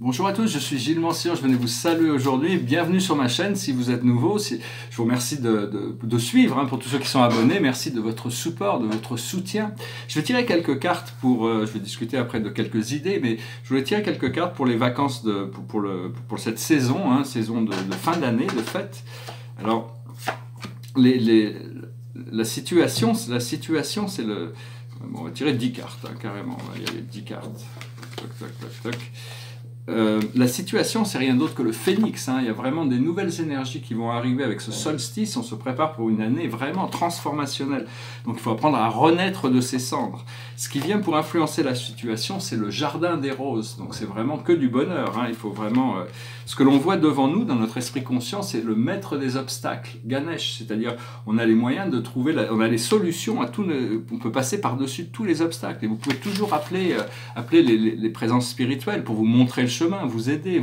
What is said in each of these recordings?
Bonjour à tous, je suis Gilles Mancian, je venais vous saluer aujourd'hui. Bienvenue sur ma chaîne si vous êtes nouveau. Je vous remercie de suivre, pour tous ceux qui sont abonnés. Merci de votre support, de votre soutien. Je vais tirer quelques cartes je vais discuter après de quelques idées, mais je voulais tirer quelques cartes pour les vacances, pour cette saison, saison de fin d'année, de fête. Alors, la situation, c'est le... Bon, on va tirer 10 cartes, carrément. Il y a les 10 cartes. Toc, toc, toc, toc. La situation, c'est rien d'autre que le phénix. Il y a vraiment des nouvelles énergies qui vont arriver avec ce solstice. On se prépare pour une année vraiment transformationnelle. Donc il faut apprendre à renaître de ses cendres. Ce qui vient pour influencer la situation, c'est le jardin des roses. Donc c'est vraiment que du bonheur. Il faut vraiment... Ce que l'on voit devant nous, dans notre esprit conscient, c'est le maître des obstacles, Ganesh. C'est-à-dire, on a les moyens de trouver... On a les solutions à tout... On peut passer par-dessus tous les obstacles. Et vous pouvez toujours appeler les présences spirituelles pour vous montrer le chemin, vous aider.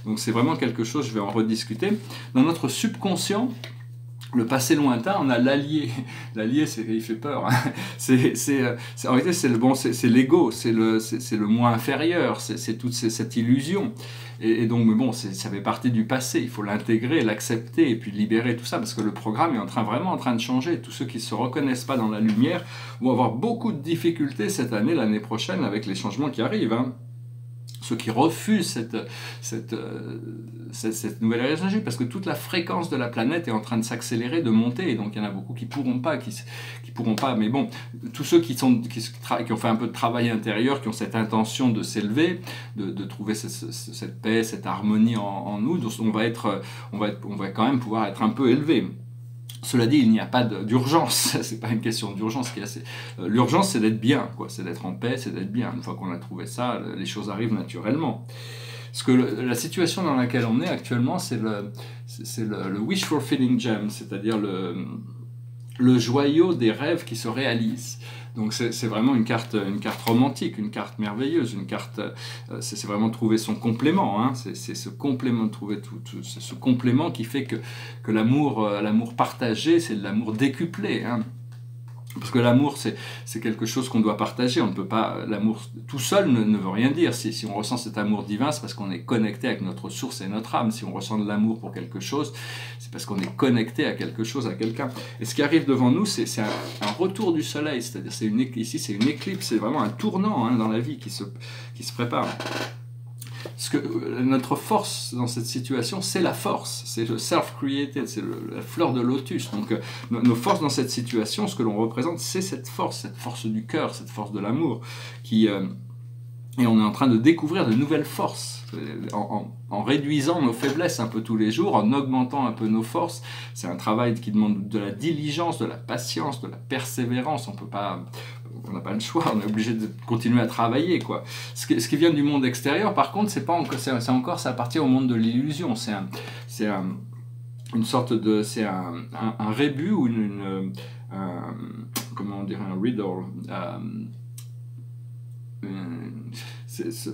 Donc c'est vraiment quelque chose, je vais en rediscuter. Dans notre subconscient, le passé lointain, on a l'allié. L'allié, il fait peur. En réalité, c'est l'ego, c'est le moi inférieur, c'est toute cette illusion. Et donc, mais bon, ça fait partie du passé. Il faut l'intégrer, l'accepter et puis libérer tout ça, parce que le programme est vraiment en train de changer. Tous ceux qui ne se reconnaissent pas dans la lumière vont avoir beaucoup de difficultés cette année, l'année prochaine, avec les changements qui arrivent. Ceux qui refusent cette nouvelle énergie, parce que toute la fréquence de la planète est en train de s'accélérer, de monter, et donc il y en a beaucoup qui pourront pas, mais bon, tous ceux qui ont fait un peu de travail intérieur, qui ont cette intention de s'élever, de trouver cette paix, cette harmonie en nous, donc on va quand même pouvoir être un peu élevé. Cela dit, il n'y a pas d'urgence, c'est pas une question d'urgence. L'urgence, c'est d'être bien, c'est d'être en paix, c'est d'être bien. Une fois qu'on a trouvé ça, les choses arrivent naturellement. Parce que la situation dans laquelle on est actuellement, c'est le wish fulfilling gem, c'est-à-dire le joyau des rêves qui se réalisent. Donc c'est vraiment une carte romantique, une carte merveilleuse, c'est vraiment trouver son complément, c'est ce complément, trouver ce complément qui fait que l'amour partagé, c'est de l'amour décuplé, Parce que l'amour, c'est quelque chose qu'on doit partager. On ne peut pas, l'amour tout seul ne veut rien dire. Si on ressent cet amour divin, c'est parce qu'on est connecté avec notre source et notre âme. Si on ressent de l'amour pour quelque chose, c'est parce qu'on est connecté à quelque chose, à quelqu'un. Et ce qui arrive devant nous, c'est un retour du soleil. C'est-à-dire, ici, c'est une éclipse. C'est vraiment un tournant dans la vie qui se prépare. Notre force dans cette situation, c'est la force, c'est le self-created, c'est la fleur de lotus. Donc nos forces dans cette situation, ce que l'on représente, c'est cette force du cœur, cette force de l'amour, et on est en train de découvrir de nouvelles forces, en réduisant nos faiblesses un peu tous les jours, en augmentant un peu nos forces. C'est un travail qui demande de la diligence, de la patience, de la persévérance. On n'a pas le choix, on est obligé de continuer à travailler, Ce qui vient du monde extérieur, par contre, ça appartient au monde de l'illusion. C'est une sorte de... C'est un rébus ou comment dire, un riddle...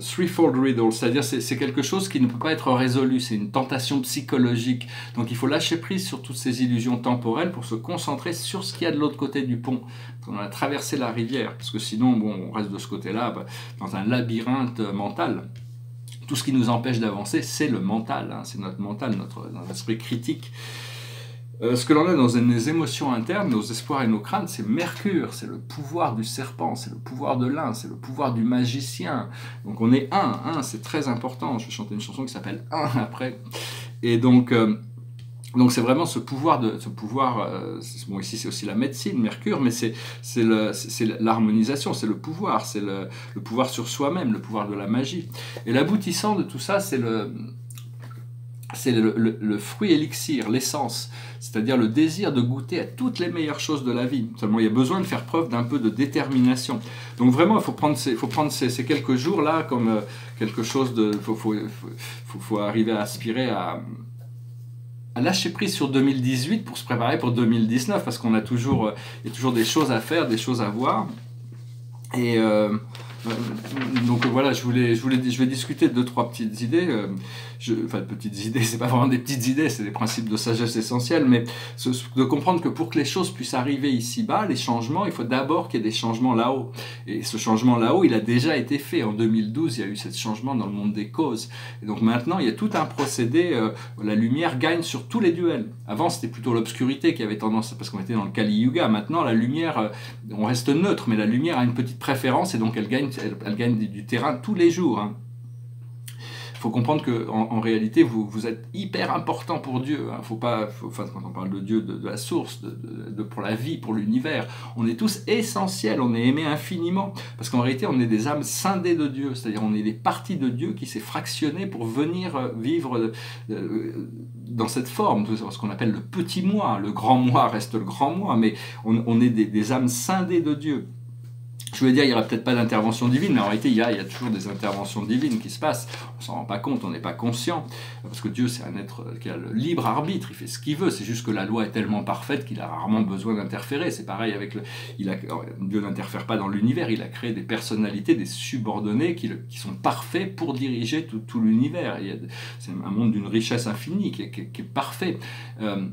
threefold riddle, c'est-à-dire c'est quelque chose qui ne peut pas être résolu, c'est une tentation psychologique. Donc il faut lâcher prise sur toutes ces illusions temporelles pour se concentrer sur ce qu'il y a de l'autre côté du pont. On a traversé la rivière, parce que sinon, on reste de ce côté-là, dans un labyrinthe mental. Tout ce qui nous empêche d'avancer, c'est le mental, c'est notre mental, notre esprit critique. Ce que l'on a dans nos émotions internes, nos espoirs et nos craintes, c'est Mercure, c'est le pouvoir du serpent, c'est le pouvoir de l'un, c'est le pouvoir du magicien. Donc on est un, c'est très important. Je vais chanter une chanson qui s'appelle Un après. Et donc c'est vraiment ce pouvoir, bon, ici c'est aussi la médecine, Mercure, mais c'est l'harmonisation, c'est le pouvoir pouvoir sur soi-même, le pouvoir de la magie. Et l'aboutissant de tout ça, c'est le fruit élixir, l'essence, c'est-à-dire le désir de goûter à toutes les meilleures choses de la vie. Seulement, il y a besoin de faire preuve d'un peu de détermination. Donc vraiment, il faut prendre ces quelques jours-là comme quelque chose de... faut arriver à aspirer à lâcher prise sur 2018 pour se préparer pour 2019, parce qu'il y a toujours des choses à faire, des choses à voir. Et Donc voilà, je vais discuter de 2-3 petites idées. Enfin, petites idées, c'est pas vraiment des petites idées, c'est des principes de sagesse essentiels, mais de comprendre que pour que les choses puissent arriver ici-bas, les changements, il faut d'abord qu'il y ait des changements là-haut. Et ce changement là-haut, il a déjà été fait. En 2012, il y a eu ce changement dans le monde des causes. Et donc maintenant, il y a tout un procédé, la lumière gagne sur tous les duels. Avant, c'était plutôt l'obscurité qui avait tendance, parce qu'on était dans le Kali Yuga. Maintenant, la lumière, on reste neutre, mais la lumière a une petite préférence et donc elle gagne du terrain tous les jours. Hein. Il faut comprendre qu'en réalité, vous êtes hyper important pour Dieu. Hein. Enfin, quand on parle de Dieu, de la source, pour la vie, pour l'univers, on est tous essentiels, on est aimés infiniment. Parce qu'en réalité, on est des âmes scindées de Dieu. C'est-à-dire, on est des parties de Dieu qui s'est fractionnées pour venir vivre dans cette forme, ce qu'on appelle le petit moi. Le grand moi reste le grand moi, mais on est des âmes scindées de Dieu. Je voulais dire, il n'y aura peut-être pas d'intervention divine, mais en réalité, il y a toujours des interventions divines qui se passent. On ne s'en rend pas compte, on n'est pas conscient. Parce que Dieu, c'est un être qui a le libre arbitre, il fait ce qu'il veut. C'est juste que la loi est tellement parfaite qu'il a rarement besoin d'interférer. C'est pareil avec Dieu n'interfère pas dans l'univers, il a créé des personnalités, des subordonnés qui sont parfaits pour diriger tout l'univers. C'est un monde d'une richesse infinie qui est parfait.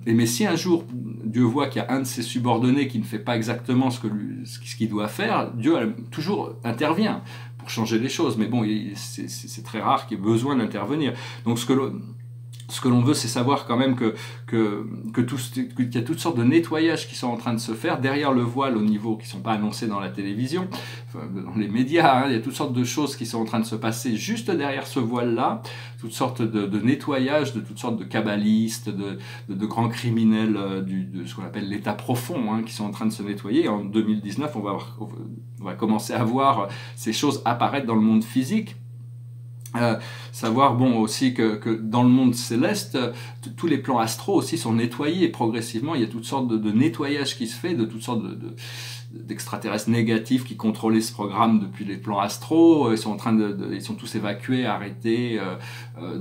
Mais si un jour, Dieu voit qu'il y a un de ses subordonnés qui ne fait pas exactement ce qu'il doit faire, Dieu toujours intervient pour changer les choses, mais bon, c'est très rare qu'il y ait besoin d'intervenir. Donc ce que l'on veut, c'est savoir quand même qu'il y a toutes sortes de nettoyages qui sont en train de se faire derrière le voile au niveau qui ne sont pas annoncés dans la télévision, dans les médias. Hein, il y a toutes sortes de choses qui sont en train de se passer juste derrière ce voile-là, toutes sortes de nettoyages, de toutes sortes de kabbalistes, de grands criminels de ce qu'on appelle l'état profond, hein, qui sont en train de se nettoyer. En 2019, on va commencer à voir ces choses apparaître dans le monde physique. Savoir aussi que dans le monde céleste, tous les plans astraux aussi sont nettoyés progressivement. Il y a toutes sortes de nettoyages qui se fait, de toutes sortes d'extraterrestres négatifs qui contrôlaient ce programme depuis les plans astraux. Ils sont ils sont tous évacués, arrêtés.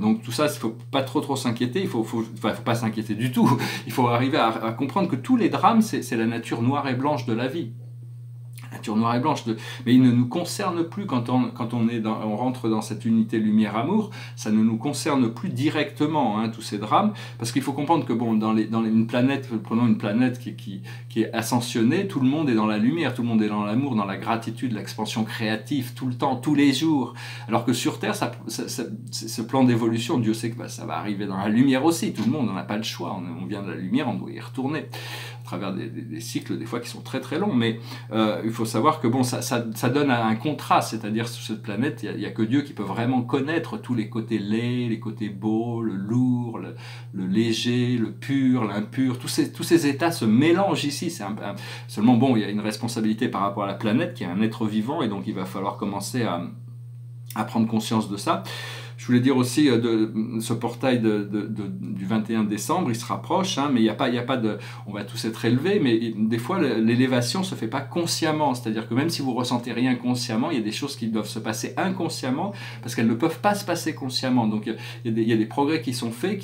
Donc tout ça, il faut pas trop s'inquiéter. Il faut pas s'inquiéter du tout. Il faut arriver à comprendre que tous les drames, c'est la nature noire et blanche de la vie. Nature noire et blanche, mais il ne nous concerne plus quand on rentre dans cette unité lumière-amour, ça ne nous concerne plus directement, hein, tous ces drames, parce qu'il faut comprendre que dans une planète, prenons une planète qui est ascensionnée, tout le monde est dans la lumière, tout le monde est dans l'amour, dans la gratitude, l'expansion créative, tout le temps, tous les jours, alors que sur Terre, ce plan d'évolution, Dieu sait que ça va arriver dans la lumière aussi, tout le monde, on n'a pas le choix, on vient de la lumière, on doit y retourner, à travers des cycles des fois qui sont très très longs, mais il faut savoir que ça donne un contraste, c'est-à-dire sur cette planète, il n'y a que Dieu qui peut vraiment connaître tous les côtés laids, les côtés beaux, le lourd, le léger, le pur, l'impur, tous ces états se mélangent ici. Seulement il y a une responsabilité par rapport à la planète qui est un être vivant, et donc il va falloir commencer à prendre conscience de ça. Je voulais dire aussi ce portail du 21 décembre, il se rapproche, hein, mais il n'y a pas de... On va tous être élevés, mais des fois, l'élévation ne se fait pas consciemment. C'est-à-dire que même si vous ressentez rien consciemment, il y a des choses qui doivent se passer inconsciemment, parce qu'elles ne peuvent pas se passer consciemment. Donc, il y a des progrès qui sont faits,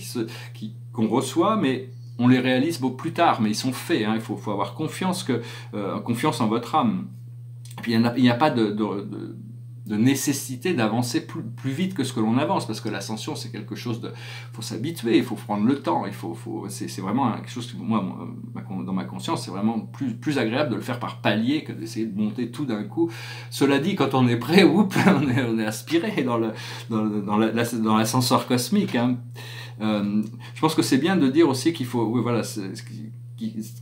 qu'on reçoit, mais on les réalise beaucoup plus tard, mais ils sont faits. Hein, il faut avoir confiance en votre âme. Et puis, il n'y a pas de nécessité d'avancer plus vite que ce que l'on avance, parce que l'ascension, c'est quelque chose il faut s'habituer, il faut prendre le temps, c'est vraiment quelque chose que moi, dans ma conscience, c'est vraiment plus agréable de le faire par palier que d'essayer de monter tout d'un coup. Cela dit, quand on est prêt, on est aspiré dans l'ascenseur cosmique. Hein. Je pense que c'est bien de dire aussi qu'il faut,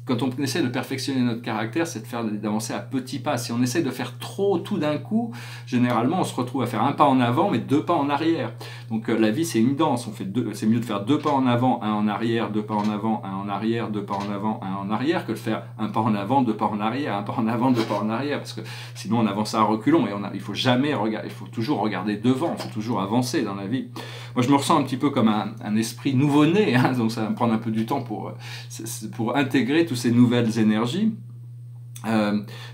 quand on essaie de perfectionner notre caractère, c'est d'avancer à petits pas. Si on essaie de faire trop tout d'un coup, généralement on se retrouve à faire un pas en avant mais 2 pas en arrière. Donc la vie, c'est une danse. C'est mieux de faire 2 pas en avant, 1 en arrière, 2 pas en avant, 1 en arrière, 2 pas en avant, 1 en arrière, que de faire 1 pas en avant, 2 pas en arrière, 1 pas en avant, 2 pas en arrière, parce que sinon on avance à reculons et il faut jamais regarder, il faut toujours regarder devant, il faut toujours avancer dans la vie. Moi je me ressens un petit peu comme un esprit nouveau-né, hein, donc ça va me prendre un peu du temps pour intégrer toutes ces nouvelles énergies.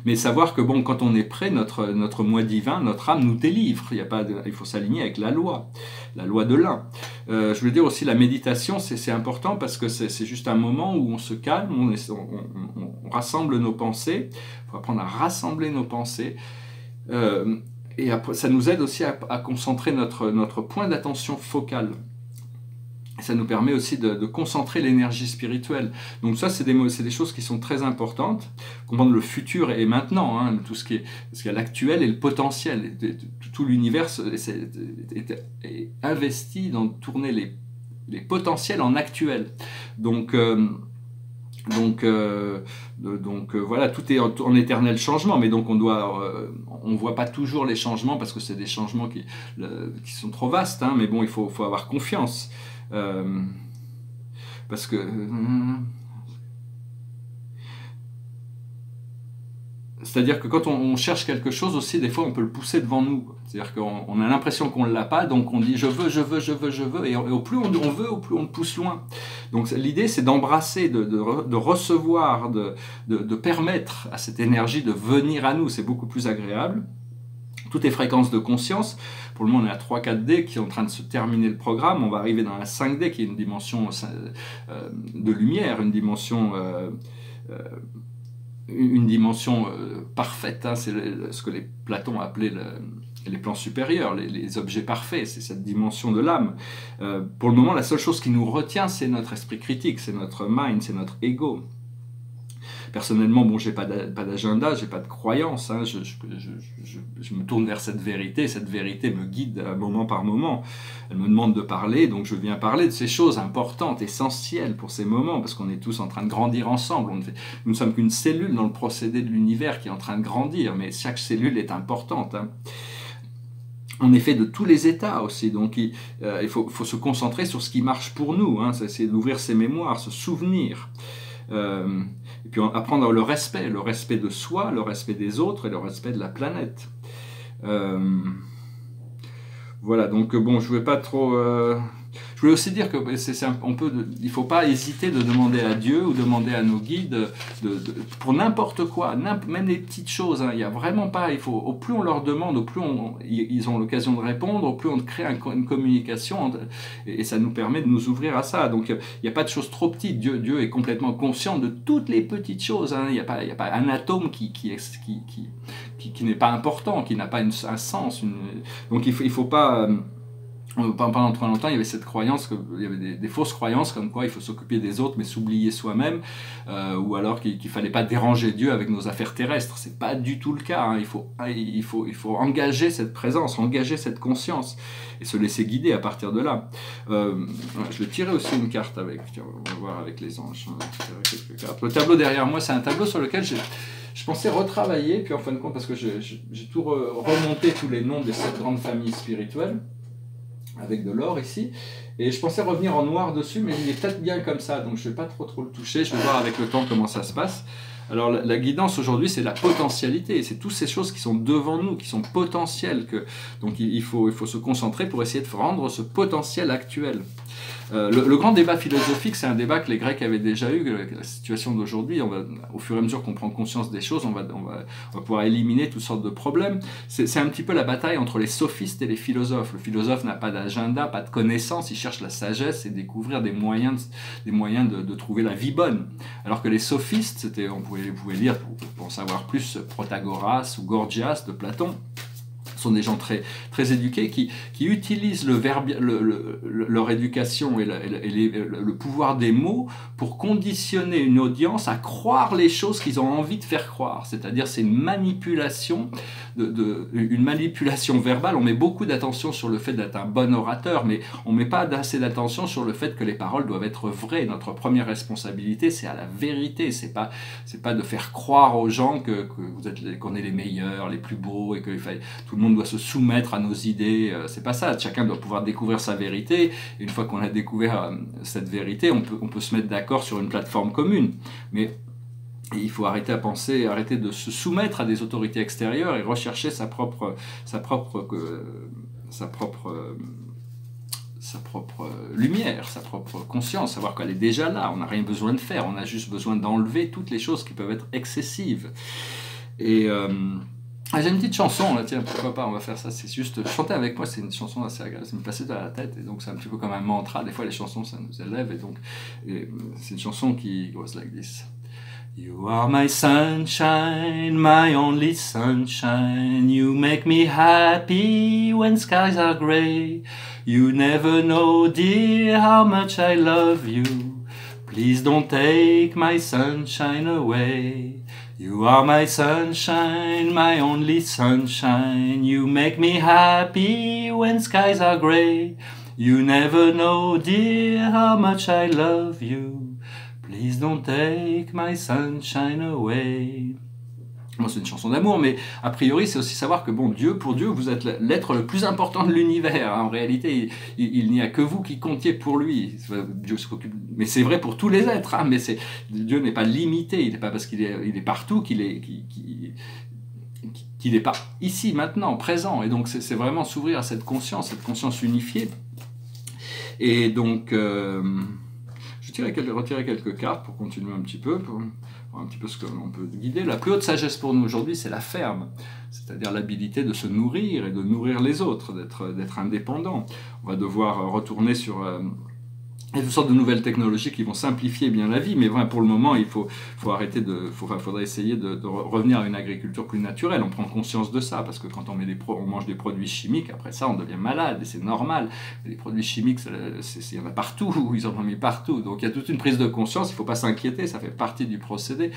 Mais savoir que quand on est prêt, notre moi divin, notre âme nous délivre. Il faut s'aligner avec la loi de l'un. Je veux dire aussi la méditation, c'est important parce que c'est juste un moment où on se calme, on rassemble nos pensées. Il faut apprendre à rassembler nos pensées. Et après, ça nous aide aussi à concentrer notre point d'attention focal. Ça nous permet aussi de concentrer l'énergie spirituelle. Donc ça, c'est des choses qui sont très importantes. Comprendre le futur et maintenant, hein, tout ce qui est l'actuel et le potentiel. Tout l'univers est investi dans tourner les potentiels en actuel. Donc voilà, tout est en éternel changement, mais donc on voit pas toujours les changements parce que c'est des changements qui sont trop vastes, hein, mais bon, il faut avoir confiance. Parce que c'est-à-dire que quand on cherche quelque chose aussi, des fois on peut le pousser devant nous. C'est-à-dire qu'on a l'impression qu'on ne l'a pas, donc on dit je veux, et au plus on veut, au plus on le pousse loin. Donc l'idée c'est d'embrasser, de recevoir, de permettre à cette énergie de venir à nous, c'est beaucoup plus agréable. Toutes les fréquences de conscience, pour le moment on est à 3-4D qui est en train de se terminer le programme, on va arriver dans la 5D qui est une dimension de lumière, une dimension parfaite, hein, c'est ce que les Platon appelait les plans supérieurs, les objets parfaits, c'est cette dimension de l'âme. Pour le moment, la seule chose qui nous retient, c'est notre esprit critique, c'est notre mind, c'est notre ego. Personnellement, bon, j'ai pas d'agenda, j'ai pas de croyance, hein, je me tourne vers cette vérité me guide moment par moment. Elle me demande de parler, donc je viens parler de ces choses importantes, essentielles pour ces moments, parce qu'on est tous en train de grandir ensemble. Nous ne sommes qu'une cellule dans le procédé de l'univers qui est en train de grandir, mais chaque cellule est importante, hein. On est fait de tous les états aussi, donc il faut se concentrer sur ce qui marche pour nous, hein, c'est d'ouvrir ses mémoires, se souvenir. Et puis apprendre le respect de soi, le respect des autres et le respect de la planète. Voilà, donc bon, je ne vais pas trop... Je voulais aussi dire que il ne faut pas hésiter de demander à Dieu ou demander à nos guides pour n'importe quoi, même les petites choses. Hein, il y a vraiment pas. Au plus on leur demande, au plus ils ont l'occasion de répondre, au plus on crée une communication et ça nous permet de nous ouvrir à ça. Donc il n'y a pas de choses trop petites. Dieu est complètement conscient de toutes les petites choses. Hein, il n'y a pas un atome qui n'est pas important, qui n'a pas un sens. Donc il faut pas. Pendant trop longtemps, il y avait cette croyance, il y avait des fausses croyances comme quoi il faut s'occuper des autres mais s'oublier soi-même, ou alors qu'il ne fallait pas déranger Dieu avec nos affaires terrestres. C'est pas du tout le cas, hein. Il faut engager cette présence, engager cette conscience et se laisser guider à partir de là. Je vais tirer aussi une carte avec, tiens, on va voir avec les anges. Quelques cartes. Le tableau derrière moi, c'est un tableau sur lequel je pensais retravailler, puis en fin de compte, parce que j'ai tout remonté tous les noms des 7 grandes familles spirituelles, avec de l'or ici, et je pensais revenir en noir dessus, mais il est peut-être bien comme ça, donc je ne vais pas trop le toucher, je vais voir avec le temps comment ça se passe. Alors la guidance aujourd'hui, c'est la potentialité, c'est toutes ces choses qui sont devant nous, qui sont potentielles, donc il faut se concentrer pour essayer de rendre ce potentiel actuel. Le grand débat philosophique, c'est un débat que les Grecs avaient déjà eu, la situation d'aujourd'hui, au fur et à mesure qu'on prend conscience des choses, on va pouvoir éliminer toutes sortes de problèmes. C'est un petit peu la bataille entre les sophistes et les philosophes. Le philosophe n'a pas d'agenda, pas de connaissances, il cherche la sagesse et découvrir des moyens de trouver la vie bonne. Alors que les sophistes, vous pouvez lire pour en savoir plus Protagoras ou Gorgias de Platon, sont des gens très, très éduqués qui utilisent leur éducation et le pouvoir des mots pour conditionner une audience à croire les choses qu'ils ont envie de faire croire. C'est-à-dire c'est une manipulation verbale. On met beaucoup d'attention sur le fait d'être un bon orateur, mais on ne met pas assez d'attention sur le fait que les paroles doivent être vraies. Notre première responsabilité, c'est à la vérité. C'est pas de faire croire aux gens qu'on est les meilleurs, les plus beaux et que tout le monde doit se soumettre à nos idées, c'est pas ça. Chacun doit pouvoir découvrir sa vérité. Et une fois qu'on a découvert cette vérité, on peut se mettre d'accord sur une plateforme commune. Mais il faut arrêter de se soumettre à des autorités extérieures et rechercher sa propre lumière, sa propre conscience, savoir qu'elle est déjà là. On n'a rien besoin de faire, on a juste besoin d'enlever toutes les choses qui peuvent être excessives. Et j'ai une petite chanson, là, tiens, pourquoi pas, on va faire ça, c'est juste, chanter avec moi, c'est une chanson assez agréable, ça me passait dans la tête, et donc c'est un petit peu comme un mantra, des fois les chansons, ça nous élève, et donc c'est une chanson qui goes like this. You are my sunshine, my only sunshine. You make me happy when skies are gray. You never know, dear, how much I love you. Please don't take my sunshine away. You are my sunshine, my only sunshine. You make me happy when skies are gray. You never know, dear, how much I love you. Please don't take my sunshine away. Bon, c'est une chanson d'amour, mais a priori, c'est aussi savoir que, bon, pour Dieu, vous êtes l'être le plus important de l'univers. En réalité, il n'y a que vous qui comptiez pour lui. Dieu s'occupe, mais c'est vrai pour tous les êtres. Hein, mais Dieu n'est pas limité. Il n'est pas parce qu'il est partout qu'il n'est pas ici, maintenant, présent. Et donc, c'est vraiment s'ouvrir à cette conscience unifiée. Et donc, je retirer quelques cartes pour continuer un petit peu, pour voir un petit peu ce que l'on peut guider. La plus haute sagesse pour nous aujourd'hui, c'est la ferme, c'est-à-dire l'habilité de se nourrir et de nourrir les autres, d'être indépendant. On va devoir retourner sur toutes sortes de nouvelles technologies qui vont simplifier bien la vie, mais voilà, pour le moment, il faudrait essayer de revenir à une agriculture plus naturelle. On prend conscience de ça, parce que quand on mange des produits chimiques, après ça, on devient malade, et c'est normal. Les produits chimiques, il y en a partout, ils en ont mis partout. Donc il y a toute une prise de conscience, il ne faut pas s'inquiéter, ça fait partie du procédé.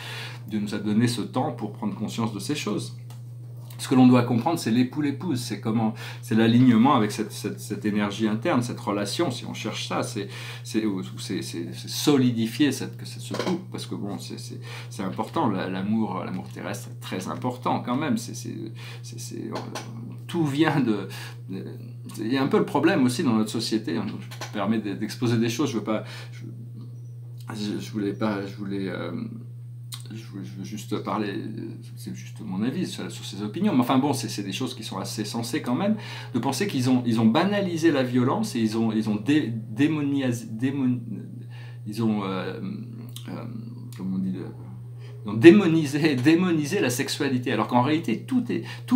Dieu nous a donné ce temps pour prendre conscience de ces choses. Ce que l'on doit comprendre, c'est l'époux-l'épouse, c'est l'alignement avec cette énergie interne, cette relation, si on cherche ça, c'est solidifier ce couple, parce que bon, c'est important, l'amour terrestre est très important quand même, tout vient de... Il y a un peu le problème aussi dans notre société, je me permets d'exposer des choses, je veux juste parler, c'est juste mon avis sur ces opinions, mais enfin bon, c'est des choses qui sont assez sensées quand même, de penser qu'ils ont banalisé la violence et ils ont démonisé la sexualité, alors qu'en réalité tout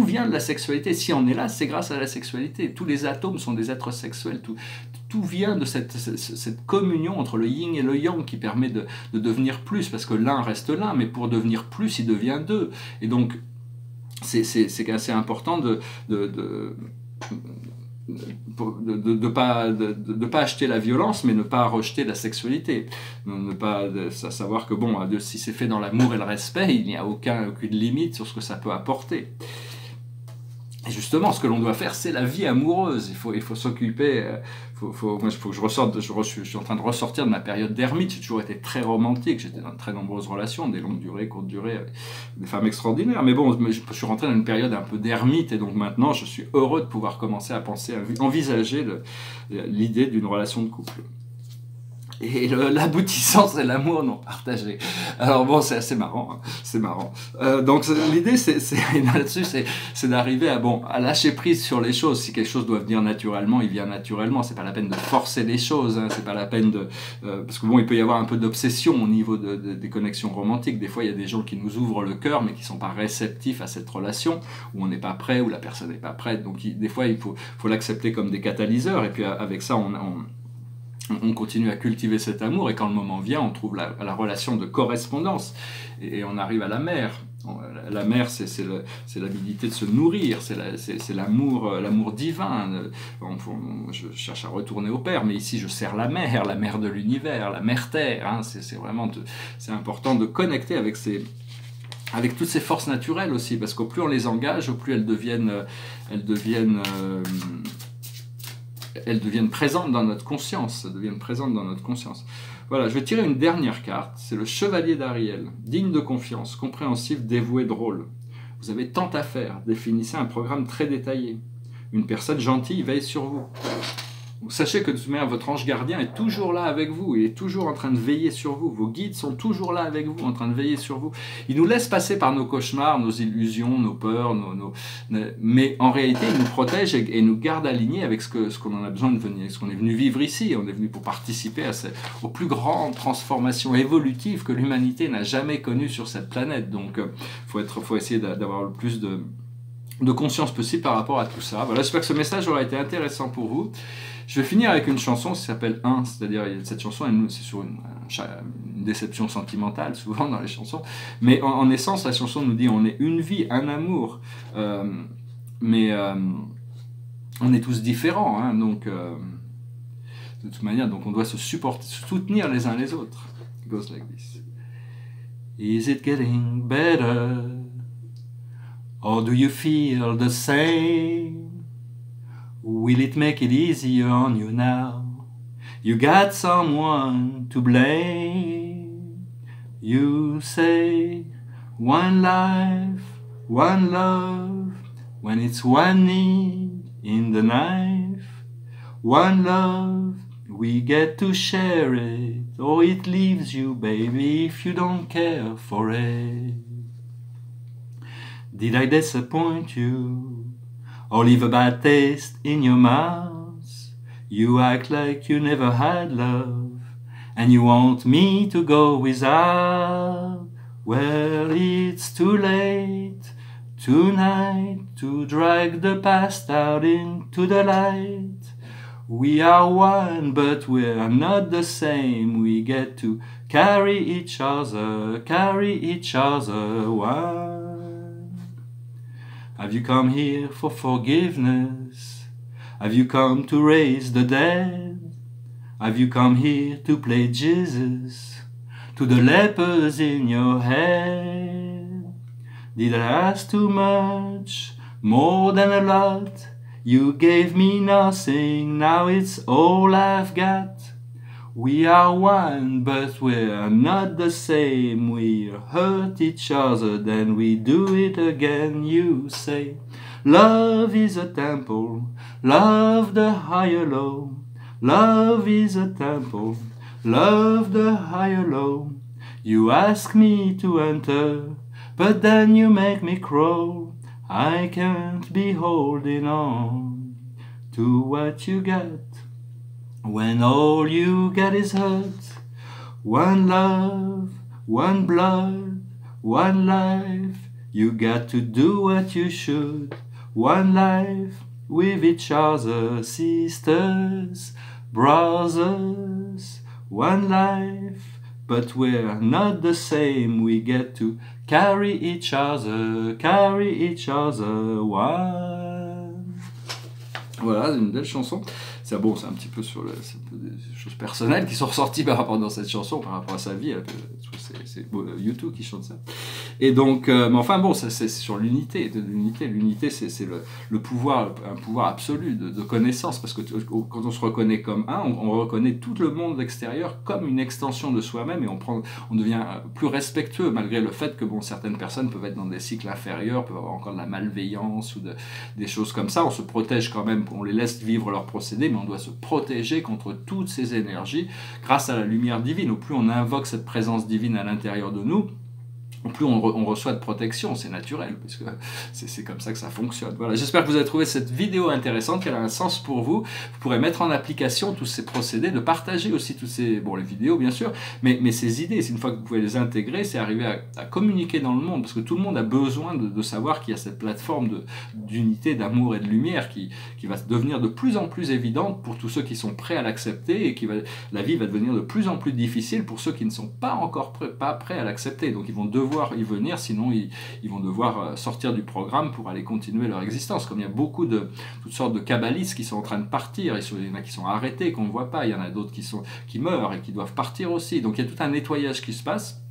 vient de la sexualité. Si on est là, c'est grâce à la sexualité. Tous les atomes sont des êtres sexuels, tout vient de cette communion entre le yin et le yang qui permet de devenir plus, parce que l'un reste l'un, mais pour devenir plus, il devient deux. Et donc, c'est assez important de pas acheter la violence, mais ne pas rejeter la sexualité. Ne pas savoir que, bon, si c'est fait dans l'amour et le respect, il n'y a aucune limite sur ce que ça peut apporter. Et justement, ce que l'on doit faire, c'est la vie amoureuse. Il faut s'occuper. Moi, il faut que je ressorte. Je suis en train de ressortir de ma période d'ermite. J'ai toujours été très romantique. J'étais dans de très nombreuses relations, des longues durées, courtes durées, avec des femmes extraordinaires. Mais bon, je suis rentré dans une période un peu d'ermite. Et donc maintenant, je suis heureux de pouvoir commencer à envisager l'idée d'une relation de couple. Et l'aboutissant, c'est l'amour non partagé. Alors bon, c'est assez marrant, hein, c'est marrant. Donc l'idée, là-dessus, c'est d'arriver à lâcher prise sur les choses. Si quelque chose doit venir naturellement, il vient naturellement. C'est pas la peine de forcer les choses. Hein, c'est pas la peine de parce que bon, il peut y avoir un peu d'obsession au niveau des connexions romantiques. Des fois, il y a des gens qui nous ouvrent le cœur, mais qui sont pas réceptifs à cette relation, où on n'est pas prêt, où la personne n'est pas prête. Donc des fois, il faut l'accepter comme des catalyseurs. Et puis avec ça, on continue à cultiver cet amour, et quand le moment vient, on trouve la relation de correspondance, et on arrive à la mère. La mère, c'est l'habilité de se nourrir, c'est l'amour divin. Je cherche à retourner au Père, mais ici je sers la mère de l'univers, la mère-terre. Hein, c'est important de connecter avec toutes ces forces naturelles aussi, parce qu'au plus on les engage, au plus elles deviennent présentes dans notre conscience. Voilà, je vais tirer une dernière carte, c'est le Chevalier d'Ariel. Digne de confiance, compréhensif, dévoué, drôle. Vous avez tant à faire, définissez un programme très détaillé. Une personne gentille veille sur vous. Sachez que de toute manière, votre ange gardien est toujours là avec vous, il est toujours en train de veiller sur vous, vos guides sont toujours là avec vous, en train de veiller sur vous. Il nous laisse passer par nos cauchemars, nos illusions, nos peurs, mais en réalité, il nous protège et nous garde alignés avec ce qu'on en a besoin de venir, ce qu'on est venu vivre ici. On est venu pour participer aux plus grandes transformations évolutives que l'humanité n'a jamais connues sur cette planète. Donc, faut essayer d'avoir le plus de conscience possible par rapport à tout ça. Voilà, j'espère que ce message aura été intéressant pour vous. Je vais finir avec une chanson qui s'appelle 1, c'est-à-dire cette chanson, c'est sur une une déception sentimentale, souvent dans les chansons. Mais en essence, la chanson nous dit on est une vie, un amour. Mais on est tous différents, hein, donc de toute manière, donc on doit se supporter, se soutenir les uns les autres. It goes like this. Is it getting better? Or do you feel the same? Will it make it easier on you now? You got someone to blame. You say one life, one love, when it's one need in the knife. One love, we get to share it, or it leaves you, baby, if you don't care for it. Did I disappoint you, or leave a bad taste in your mouth? You act like you never had love, and you want me to go without. Well, it's too late tonight to drag the past out into the light. We are one, but we're not the same. We get to carry each other one. Have you come here for forgiveness? Have you come to raise the dead? Have you come here to play Jesus to the lepers in your head? Did I ask too much? More than a lot? You gave me nothing, now it's all I've got. We are one, but we're not the same. We hurt each other, then we do it again. You say, love is a temple, love the higher low. Love is a temple, love the higher low. You ask me to enter, but then you make me crow. I can't be holding on to what you got when all you get is hurt. One love, one blood, one life. You got to do what you should. One life with each other, sisters, brothers. One life, but we're not the same. We get to carry each other one. Voilà, une belle chanson. C'est bon, c'est un petit peu sur c'est un peu des choses personnelles qui sont ressorties par rapport dans cette chanson, par rapport à sa vie. C'est U2 qui chante ça. Et donc, mais enfin bon, ça, c'est sur l'unité. L'unité, c'est le pouvoir, un pouvoir absolu de connaissance, parce que quand on se reconnaît comme un, on reconnaît tout le monde extérieur comme une extension de soi-même, et on devient plus respectueux, malgré le fait que bon, certaines personnes peuvent être dans des cycles inférieurs, peuvent avoir encore de la malveillance ou des choses comme ça. On se protège quand même, on les laisse vivre leur procédé, mais on doit se protéger contre toutes ces énergies grâce à la lumière divine. Au plus on invoque cette présence divine à l'intérieur de nous, plus on reçoit de protection, c'est naturel, parce que c'est comme ça que ça fonctionne. Voilà, j'espère que vous avez trouvé cette vidéo intéressante, qu'elle a un sens pour vous. Vous pourrez mettre en application tous ces procédés, de partager aussi tous ces, bon, les vidéos bien sûr, mais ces idées, une fois que vous pouvez les intégrer, c'est arriver à communiquer dans le monde, parce que tout le monde a besoin de savoir qu'il y a cette plateforme d'unité, d'amour et de lumière qui va devenir de plus en plus évidente pour tous ceux qui sont prêts à l'accepter, et la vie va devenir de plus en plus difficile pour ceux qui ne sont pas encore pas prêts à l'accepter. Donc ils vont devoir y venir, sinon ils vont devoir sortir du programme pour aller continuer leur existence. Comme il y a beaucoup de toutes sortes de kabbalistes qui sont en train de partir, il y en a qui sont arrêtés, qu'on ne voit pas, il y en a d'autres qui meurent et qui doivent partir aussi. Donc il y a tout un nettoyage qui se passe.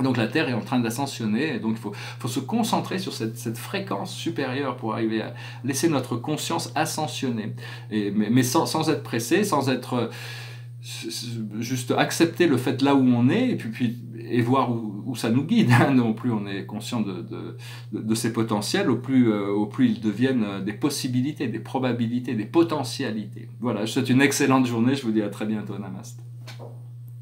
Donc la Terre est en train d'ascensionner, et donc il faut se concentrer sur cette fréquence supérieure pour arriver à laisser notre conscience ascensionner. Mais sans être pressé, sans être juste accepter le fait là où on est, et voir où ça nous guide. Non plus on est conscient de ces potentiels, au plus ils deviennent des possibilités, des probabilités, des potentialités. Voilà, je vous souhaite une excellente journée, je vous dis à très bientôt, Namaste.